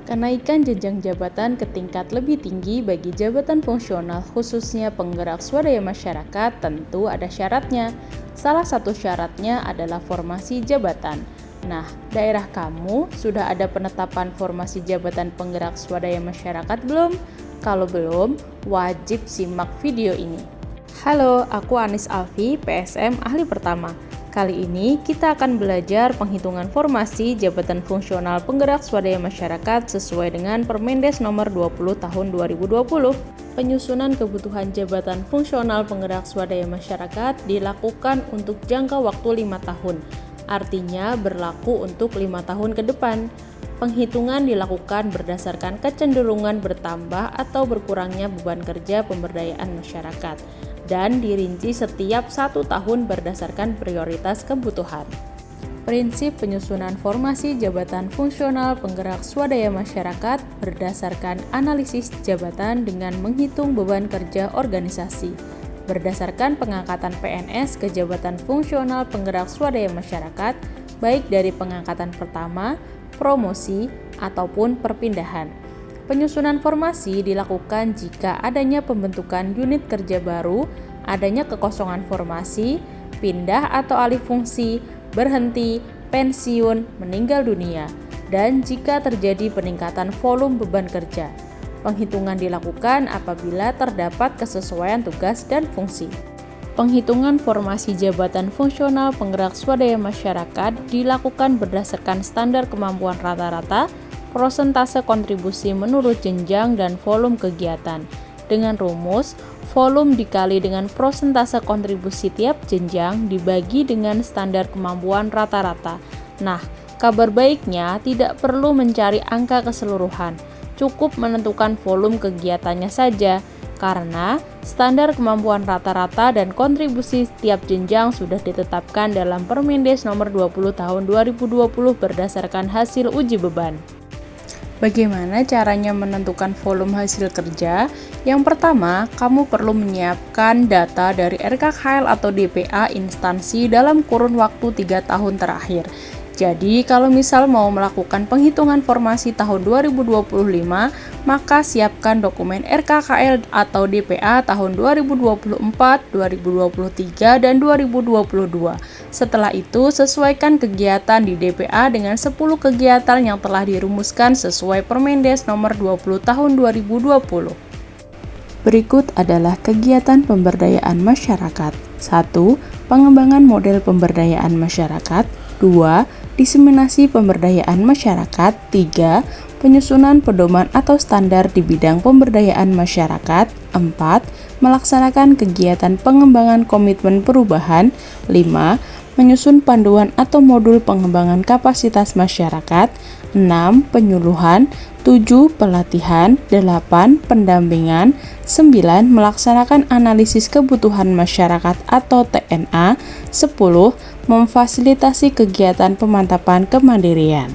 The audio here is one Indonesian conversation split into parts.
Kenaikan jenjang jabatan ke tingkat lebih tinggi bagi jabatan fungsional khususnya penggerak swadaya masyarakat tentu ada syaratnya. Salah satu syaratnya adalah formasi jabatan. Nah, daerah kamu sudah ada penetapan formasi jabatan penggerak swadaya masyarakat belum? Kalau belum, wajib simak video ini. Halo, aku Anis Alfi, PSM Ahli Pertama. Kali ini kita akan belajar penghitungan formasi jabatan fungsional penggerak swadaya masyarakat sesuai dengan Permendes nomor 20 tahun 2020. Penyusunan kebutuhan jabatan fungsional penggerak swadaya masyarakat dilakukan untuk jangka waktu 5 tahun. Artinya berlaku untuk 5 tahun ke depan. Penghitungan dilakukan berdasarkan kecenderungan bertambah atau berkurangnya beban kerja pemberdayaan masyarakat dan dirinci setiap 1 tahun berdasarkan prioritas kebutuhan. Prinsip penyusunan formasi jabatan fungsional penggerak swadaya masyarakat berdasarkan analisis jabatan dengan menghitung beban kerja organisasi. Berdasarkan pengangkatan PNS ke jabatan fungsional penggerak swadaya masyarakat, baik dari pengangkatan pertama, promosi, ataupun perpindahan. Penyusunan formasi dilakukan jika adanya pembentukan unit kerja baru, adanya kekosongan formasi, pindah atau alih fungsi, berhenti, pensiun, meninggal dunia, dan jika terjadi peningkatan volume beban kerja. Penghitungan dilakukan apabila terdapat kesesuaian tugas dan fungsi. Penghitungan formasi jabatan fungsional penggerak swadaya masyarakat dilakukan berdasarkan standar kemampuan rata-rata, prosentase kontribusi menurut jenjang dan volume kegiatan. Dengan rumus, volume dikali dengan prosentase kontribusi tiap jenjang dibagi dengan standar kemampuan rata-rata. Nah, kabar baiknya tidak perlu mencari angka keseluruhan, cukup menentukan volume kegiatannya saja, karena standar kemampuan rata-rata dan kontribusi tiap jenjang sudah ditetapkan dalam Permendes nomor 20 tahun 2020 berdasarkan hasil uji beban. Bagaimana caranya menentukan volume hasil kerja? Yang pertama, kamu perlu menyiapkan data dari RKKL atau DPA instansi dalam kurun waktu 3 tahun terakhir. Jadi, kalau misal mau melakukan penghitungan formasi tahun 2025, maka siapkan dokumen RKKL atau DPA tahun 2024, 2023, dan 2022. Setelah itu, sesuaikan kegiatan di DPA dengan 10 kegiatan yang telah dirumuskan sesuai Permendes nomor 20 tahun 2020. Berikut adalah kegiatan pemberdayaan masyarakat. 1. Pengembangan model pemberdayaan masyarakat. 2. Diseminasi pemberdayaan masyarakat. 3. Penyusunan pedoman atau standar di bidang pemberdayaan masyarakat. 4. Melaksanakan kegiatan pengembangan komitmen perubahan. 5. Menyusun panduan atau modul pengembangan kapasitas masyarakat. 6. Penyuluhan. 7. Pelatihan. 8. Pendampingan. 9. Melaksanakan analisis kebutuhan masyarakat atau TNA. 10. Memfasilitasi kegiatan pemantapan kemandirian.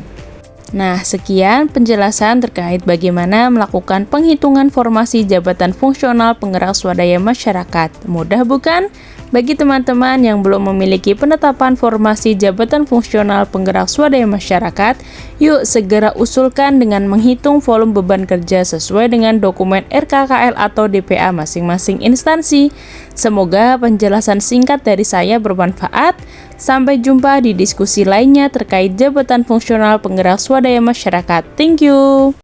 Nah, sekian penjelasan terkait bagaimana melakukan penghitungan formasi jabatan fungsional penggerak swadaya masyarakat. Mudah bukan? Bagi teman-teman yang belum memiliki penetapan formasi jabatan fungsional penggerak swadaya masyarakat, yuk segera usulkan dengan menghitung volume beban kerja sesuai dengan dokumen RKKL atau DPA masing-masing instansi. Semoga penjelasan singkat dari saya bermanfaat. Sampai jumpa di diskusi lainnya terkait jabatan fungsional penggerak swadaya masyarakat. Thank you.